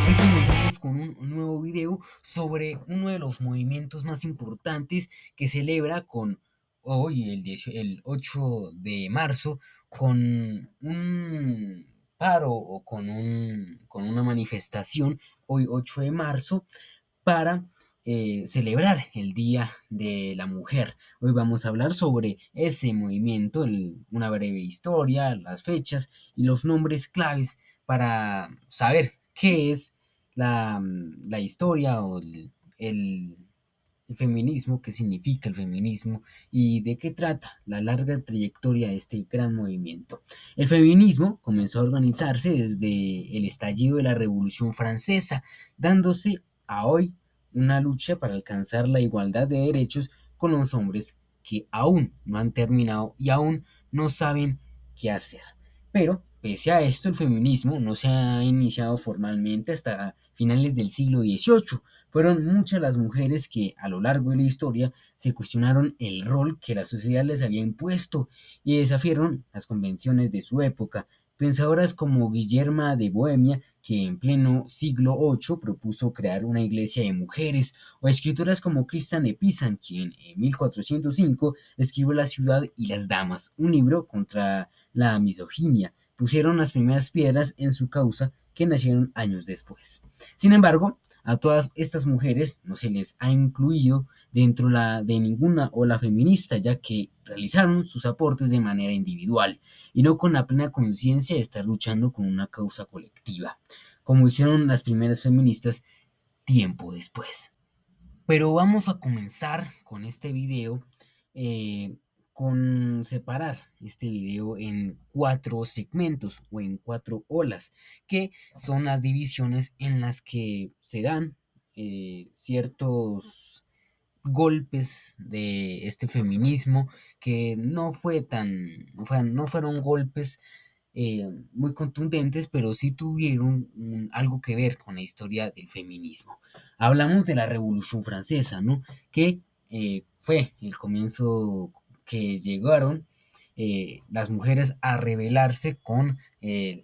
Hoy comenzamos con un nuevo video sobre uno de los movimientos más importantes que celebra con hoy, el 8 de marzo, con un paro o con una manifestación, hoy 8 de marzo, para celebrar el Día de la Mujer. Hoy vamos a hablar sobre ese movimiento, una breve historia, las fechas y los nombres claves para saber qué es la historia o el feminismo, qué significa el feminismo y de qué trata la larga trayectoria de este gran movimiento. El feminismo comenzó a organizarse desde el estallido de la Revolución Francesa, dándose a hoy una lucha para alcanzar la igualdad de derechos con los hombres que aún no han terminado y aún no saben qué hacer. Pero, pese a esto, el feminismo no se ha iniciado formalmente hasta finales del siglo XVIII. Fueron muchas las mujeres que a lo largo de la historia se cuestionaron el rol que la sociedad les había impuesto y desafiaron las convenciones de su época. Pensadoras como Guillerma de Bohemia, que en pleno siglo VIII propuso crear una iglesia de mujeres, o escritoras como Christian de Pisan, quien en 1405 escribió La ciudad y las damas, un libro contra la misoginia, pusieron las primeras piedras en su causa que nacieron años después. Sin embargo, a todas estas mujeres no se les ha incluido dentro de ninguna ola feminista, ya que realizaron sus aportes de manera individual y no con la plena conciencia de estar luchando con una causa colectiva, como hicieron las primeras feministas tiempo después. Pero vamos a comenzar con este video, eh, con separar este video en cuatro segmentos o en cuatro olas, que son las divisiones en las que se dan ciertos golpes de este feminismo que no fueron golpes muy contundentes, pero sí tuvieron algo que ver con la historia del feminismo. Hablamos de la Revolución Francesa, ¿no? Que fue el comienzo que llegaron las mujeres a rebelarse con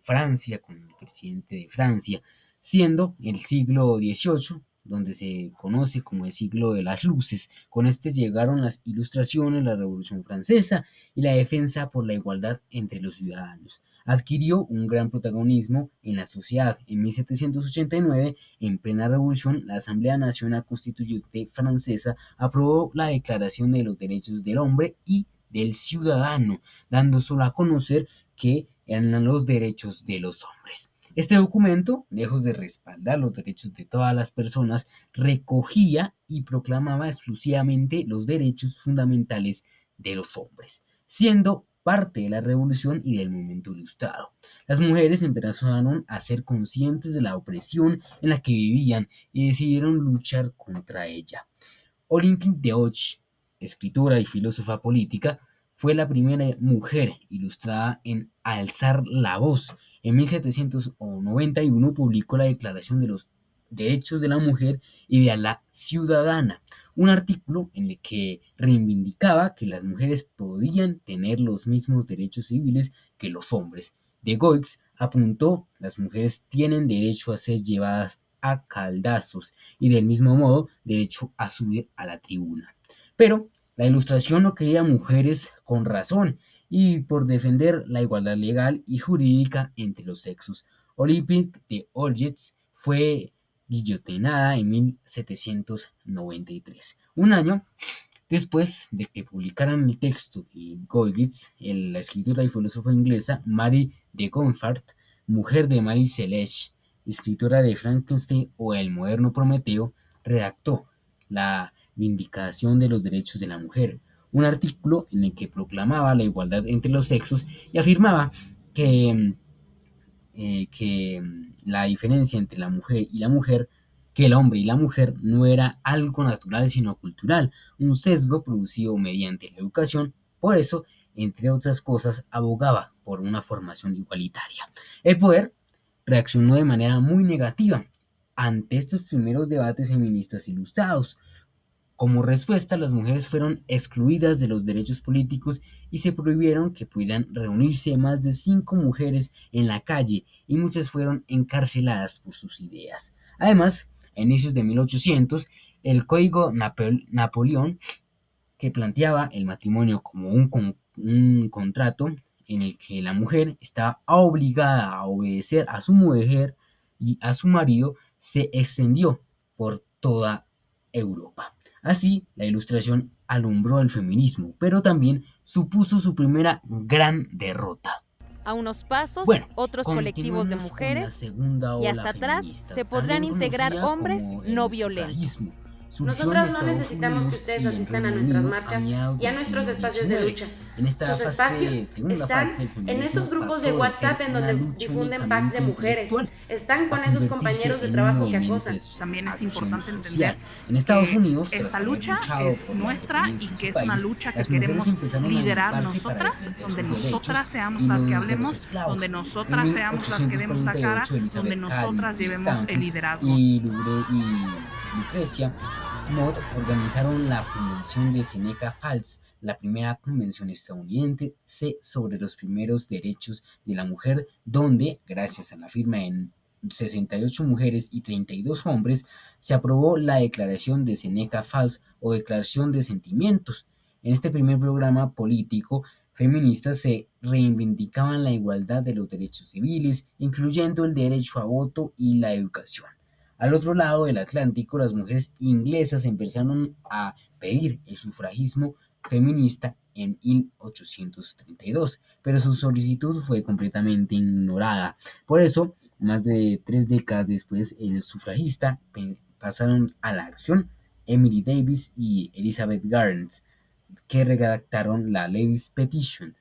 Francia, con el presidente de Francia, siendo el siglo XVIII donde se conoce como el siglo de las luces. Con este llegaron las ilustraciones, la Revolución Francesa y la defensa por la igualdad entre los ciudadanos. Adquirió un gran protagonismo en la sociedad. En 1789, en plena revolución, la Asamblea Nacional Constituyente Francesa aprobó la Declaración de los Derechos del Hombre y del Ciudadano, dando solo a conocer que eran los derechos de los hombres. Este documento, lejos de respaldar los derechos de todas las personas, recogía y proclamaba exclusivamente los derechos fundamentales de los hombres, siendo parte de la revolución y del movimiento ilustrado. Las mujeres empezaron a ser conscientes de la opresión en la que vivían y decidieron luchar contra ella. Olympe de Gouges, escritora y filósofa política, fue la primera mujer ilustrada en alzar la voz. En 1791 publicó la Declaración de los Derechos de la Mujer y de la Ciudadana, un artículo en el que reivindicaba que las mujeres podían tener los mismos derechos civiles que los hombres. De Gouges apuntó: las mujeres tienen derecho a ser llevadas a caldazos y del mismo modo derecho a subir a la tribuna. Pero la ilustración no quería mujeres con razón y por defender la igualdad legal y jurídica entre los sexos. Olympique de Gouges fue guillotinada en 1793. Un año después de que publicaran el texto de Gouges, la escritora y filósofa inglesa Marie de Gonfart, mujer de Marie Celeste, escritora de Frankenstein o El moderno Prometeo, redactó la Vindicación de los Derechos de la Mujer, un artículo en el que proclamaba la igualdad entre los sexos y afirmaba que la diferencia entre la mujer y la mujer, que el hombre y la mujer no era algo natural sino cultural, un sesgo producido mediante la educación. Por eso, entre otras cosas, abogaba por una formación igualitaria. El poder reaccionó de manera muy negativa ante estos primeros debates feministas ilustrados. Como respuesta, las mujeres fueron excluidas de los derechos políticos y se prohibieron que pudieran reunirse más de 5 mujeres en la calle y muchas fueron encarceladas por sus ideas. Además, a inicios de 1800, el Código Napoleón, que planteaba el matrimonio como un contrato en el que la mujer estaba obligada a obedecer a su mujer y a su marido, se extendió por toda Europa. Así, la Ilustración alumbró el feminismo, pero también supuso su primera gran derrota. A unos pasos, Bueno, otros colectivos de continuemos con la mujeres segunda y ola hasta atrás feminista, se podrán también integrar conocida hombres como no el violentos. sufragismo. Surgió en Nosotras no Estados necesitamos que Unidos ustedes y en asistan a Reino nuestras Unido a marchas mediados y a del nuestros siglo espacios de XIX. lucha. En esta Sus espacios segunda fase, están el en esos feminismo grupos de pasó de ser WhatsApp en una donde lucha difunden packs de únicamente mujeres. intelectual Están a con esos convertirse compañeros de en un trabajo que movimiento de acosan. También es acción importante entender social. En Estados que Unidos, tras esta haber lucha luchado es por la nuestra y independencia en que su es una país, lucha que las mujeres queremos empezaron a liderar agruparse para nosotras, defender donde sus derechos nosotras seamos y las que los de los hablemos, donde esclavos. En nosotras seamos las que demos la cara, 1848, donde Elizabeth Cady, nosotras Louis llevemos el Stanton liderazgo. y Lucrecia Mott organizaron la Convención de Seneca Falls, la primera convención estadounidense sobre los primeros derechos de la mujer, donde, gracias a la firma de 68 mujeres y 32 hombres, se aprobó la Declaración de Seneca Falls o Declaración de Sentimientos. En este primer programa político, feministas se reivindicaban la igualdad de los derechos civiles, incluyendo el derecho a voto y la educación. Al otro lado del Atlántico, las mujeres inglesas empezaron a pedir el sufragismo feminista en 1832, pero su solicitud fue completamente ignorada. Por eso, más de 3 décadas después, el sufragista pasaron a la acción Emily Davis y Elizabeth Garnes, que redactaron la Ladies Petition,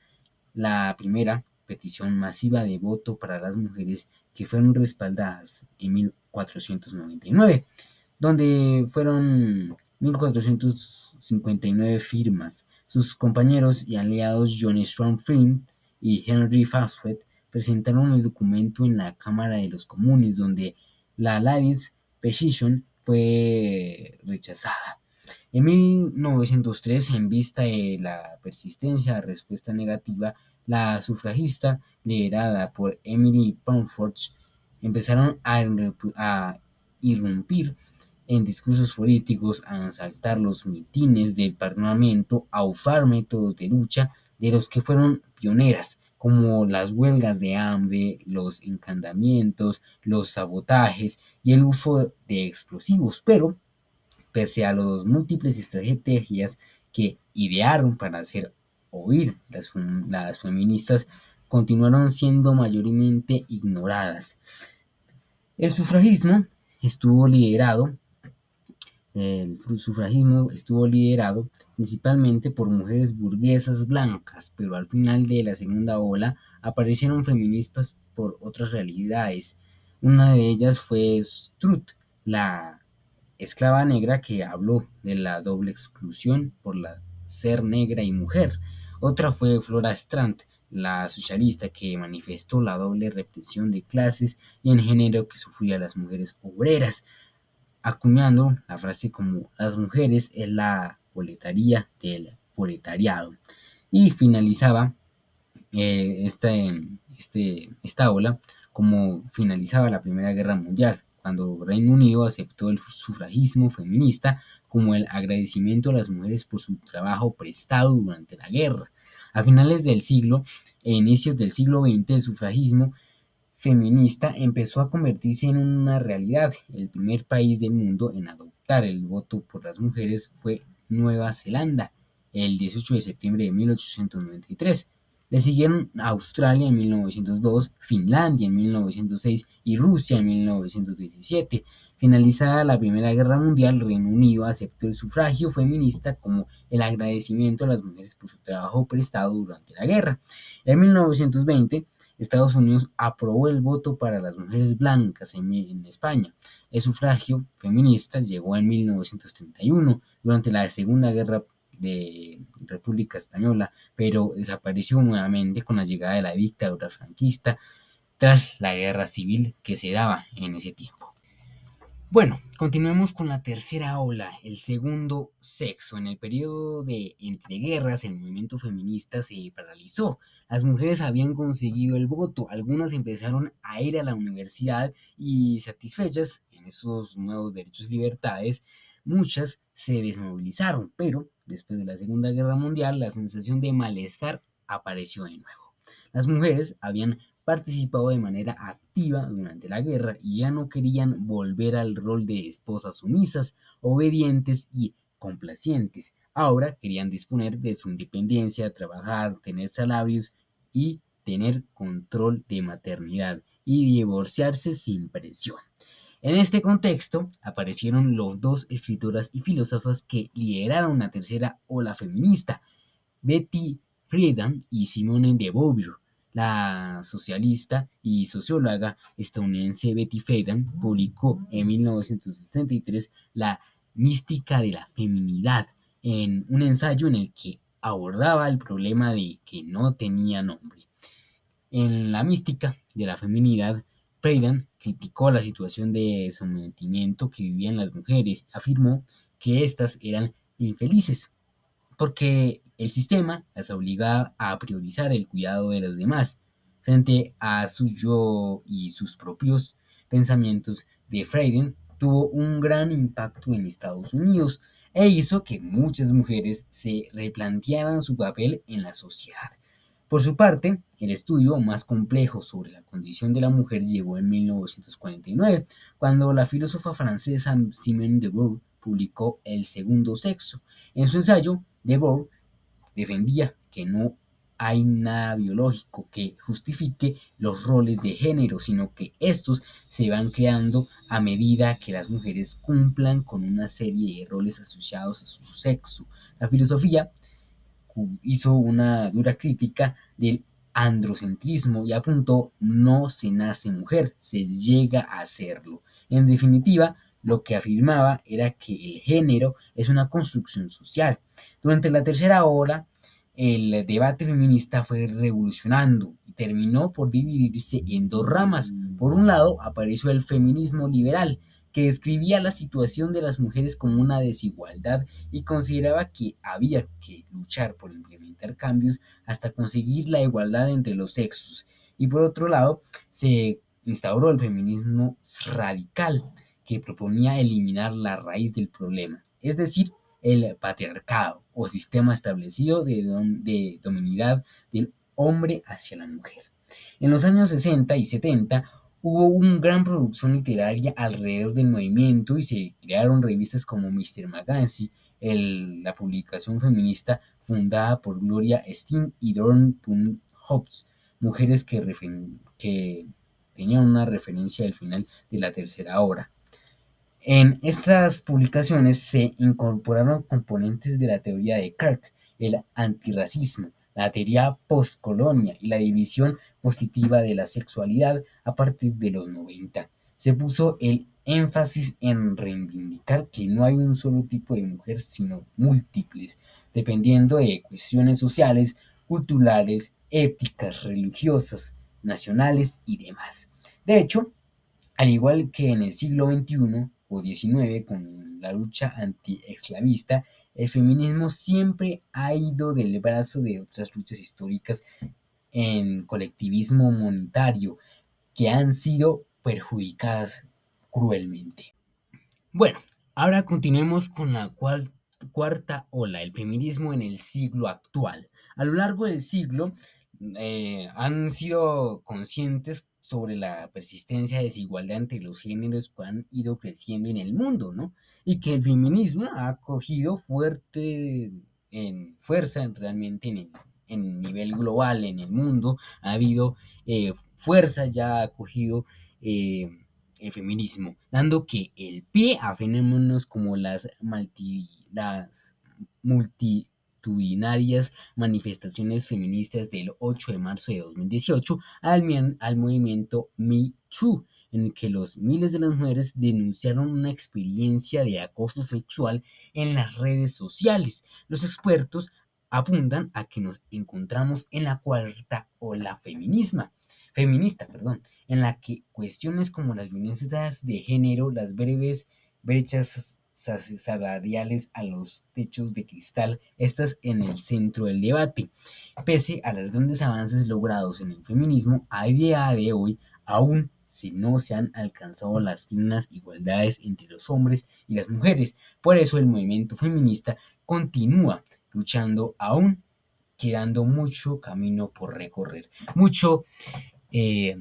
la primera petición masiva de voto para las mujeres que fueron respaldadas en 1499, donde fueron 1459 firmas. Sus compañeros y aliados John Stuart Mill y Henry Wadsworth presentaron el documento en la Cámara de los Comunes, donde la Ladies Petition fue rechazada. En 1903, en vista de la persistencia de respuesta negativa, la sufragista, liderada por Emily Pomfret, empezaron a irrumpir en discursos políticos, a asaltar los mitines del Parlamento, a usar métodos de lucha de los que fueron pioneras, como las huelgas de hambre, los encantamientos, los sabotajes y el uso de explosivos. Pero pese a las múltiples estrategias que idearon para hacer oír las feministas, continuaron siendo mayormente ignoradas. El sufragismo estuvo liderado el sufragismo estuvo liderado principalmente por mujeres burguesas blancas, pero al final de la segunda ola aparecieron feministas por otras realidades. Una de ellas fue Strutt, la esclava negra que habló de la doble exclusión por la ser negra y mujer. Otra fue Flora Strand, la socialista que manifestó la doble represión de clases y en género que sufrían las mujeres obreras, acuñando la frase como las mujeres es la boletaría del proletariado. Y finalizaba esta ola como finalizaba la Primera Guerra Mundial, cuando Reino Unido aceptó el sufragismo feminista como el agradecimiento a las mujeres por su trabajo prestado durante la guerra. A finales del siglo e inicios del siglo XX, el sufragismo feminista empezó a convertirse en una realidad. El primer país del mundo en adoptar el voto por las mujeres fue Nueva Zelanda, el 18 de septiembre de 1893. Le siguieron Australia en 1902, Finlandia en 1906 y Rusia en 1917. Finalizada la Primera Guerra Mundial, Reino Unido aceptó el sufragio feminista como el agradecimiento a las mujeres por su trabajo prestado durante la guerra. En 1920, Estados Unidos aprobó el voto para las mujeres blancas en España. El sufragio feminista llegó en 1931, durante la Segunda Guerra de República Española, pero desapareció nuevamente con la llegada de la dictadura franquista tras la guerra civil que se daba en ese tiempo. Bueno, continuemos con la tercera ola, el segundo sexo. En el periodo de entreguerras, el movimiento feminista se paralizó. Las mujeres habían conseguido el voto, algunas empezaron a ir a la universidad y satisfechas en esos nuevos derechos y libertades, muchas se desmovilizaron, pero después de la Segunda Guerra Mundial la sensación de malestar apareció de nuevo. Las mujeres habían participado de manera activa durante la guerra y ya no querían volver al rol de esposas sumisas, obedientes y complacientes. Ahora querían disponer de su independencia, trabajar, tener salarios y tener control de maternidad y divorciarse sin presión. En este contexto aparecieron los dos escritoras y filósofas que lideraron la tercera ola feminista, Betty Friedan y Simone de Beauvoir. La socialista y socióloga estadounidense Betty Friedan publicó en 1963 La mística de la feminidad, en un ensayo en el que abordaba el problema de que no tenía nombre. En La mística de la feminidad, Friedan criticó la situación de sometimiento que vivían las mujeres, afirmó que éstas eran infelices porque el sistema las obligaba a priorizar el cuidado de los demás frente a su yo y sus propios pensamientos. De Friedan tuvo un gran impacto en Estados Unidos e hizo que muchas mujeres se replantearan su papel en la sociedad. Por su parte, el estudio más complejo sobre la condición de la mujer llegó en 1949, cuando la filósofa francesa Simone de Beauvoir publicó El segundo sexo. En su ensayo, de Beauvoir defendía que no hay nada biológico que justifique los roles de género, sino que estos se van creando a medida que las mujeres cumplan con una serie de roles asociados a su sexo. La filosofía hizo una dura crítica del androcentrismo y apuntó: no se nace mujer, se llega a hacerlo. En definitiva, lo que afirmaba era que el género es una construcción social. Durante la tercera ola, el debate feminista fue revolucionando y terminó por dividirse en dos ramas. Por un lado, apareció el feminismo liberal, que describía la situación de las mujeres como una desigualdad y consideraba que había que luchar por implementar cambios hasta conseguir la igualdad entre los sexos. Y por otro lado, se instauró el feminismo radical, que proponía eliminar la raíz del problema, es decir, el patriarcado o sistema establecido de dominidad del hombre hacia la mujer. En los años 60 y 70 hubo una gran producción literaria alrededor del movimiento y se crearon revistas como Mr. Magazine, la publicación feminista fundada por Gloria Steinem y Dorn Hobbs, mujeres que tenían una referencia al final de la tercera hora. En estas publicaciones se incorporaron componentes de la teoría de Kirk, el antirracismo, la teoría postcolonia y la división positiva de la sexualidad a partir de los 90. Se puso el énfasis en reivindicar que no hay un solo tipo de mujer, sino múltiples, dependiendo de cuestiones sociales, culturales, éticas, religiosas, nacionales y demás. De hecho, al igual que en el siglo XXI o XIX con la lucha antiesclavista, el feminismo siempre ha ido del brazo de otras luchas históricas en colectivismo monetario que han sido perjudicadas cruelmente. Bueno, ahora continuemos con la cuarta ola, el feminismo en el siglo actual. A lo largo del siglo han sido conscientes sobre la persistencia de desigualdad entre los géneros que han ido creciendo en el mundo, ¿no? Y que el feminismo ha cogido fuerza realmente en el nivel global, en el mundo. Ha habido fuerza, ya ha cogido el feminismo, dando que el pie a fenómenos como las multitudinarias manifestaciones feministas del 8 de marzo de 2018 al movimiento Me Too, en el que los miles de las mujeres denunciaron una experiencia de acoso sexual en las redes sociales. Los expertos apuntan a que nos encontramos en la cuarta ola feminismo, feminista, perdón, en la que cuestiones como las violencias de género, las breves brechas salariales a los techos de cristal, estás en el centro del debate. Pese a los grandes avances logrados en el feminismo, a día de hoy aún no se han alcanzado las plenas igualdades entre los hombres y las mujeres. Por eso el movimiento feminista continúa luchando, aún quedando mucho camino por recorrer. Eh,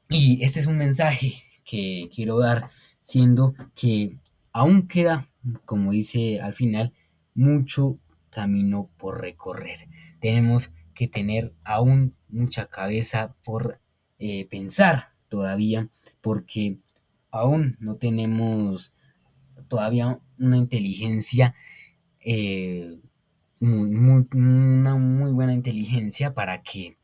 y este es un mensaje que quiero dar, siendo que aún queda, como dice al final, mucho camino por recorrer. Tenemos que tener aún mucha cabeza por pensar todavía, porque aún no tenemos todavía una inteligencia, eh, una muy buena inteligencia para que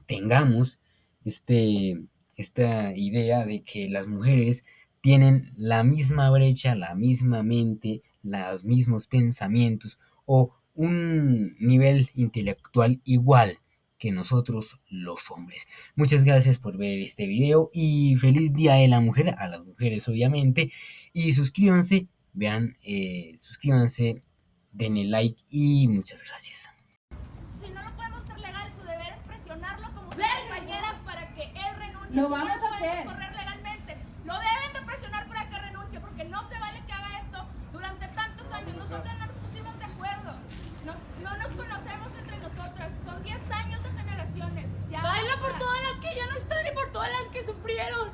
tengamos este, esta idea de que las mujeres tienen la misma brecha, la misma mente, los mismos pensamientos o un nivel intelectual igual que nosotros los hombres. Muchas gracias por ver este video y feliz Día de la Mujer a las mujeres obviamente, y suscríbanse, suscríbanse, denle like y muchas gracias. Si no lo podemos hacer legal, su deber es presionarlo como sus compañeras para que él renuncie. Lo Si vamos quieren, a hacer. podemos correr legalmente. Lo deben de presionar para que renuncie, porque no se vale que haga esto durante tantos años. Nosotros no nos pusimos de acuerdo. No nos conocemos entre nosotras. Son 10 años de generaciones. Ya Baila por basta. todas las que ya no están y por todas las que sufrieron.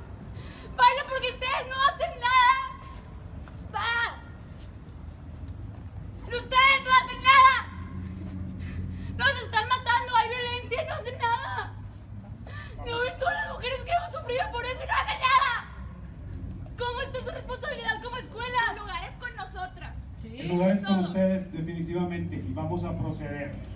Baila porque ustedes no hacen nada. Va. Ustedes no hacen nada. Nos están matando, hay violencia y no hacen nada. No ven todas las mujeres que hemos sufrido por eso y no hacen nada. ¿Cómo está su responsabilidad como escuela? El lugar es con nosotras. El lugar es con Todo. ustedes definitivamente y vamos a proceder.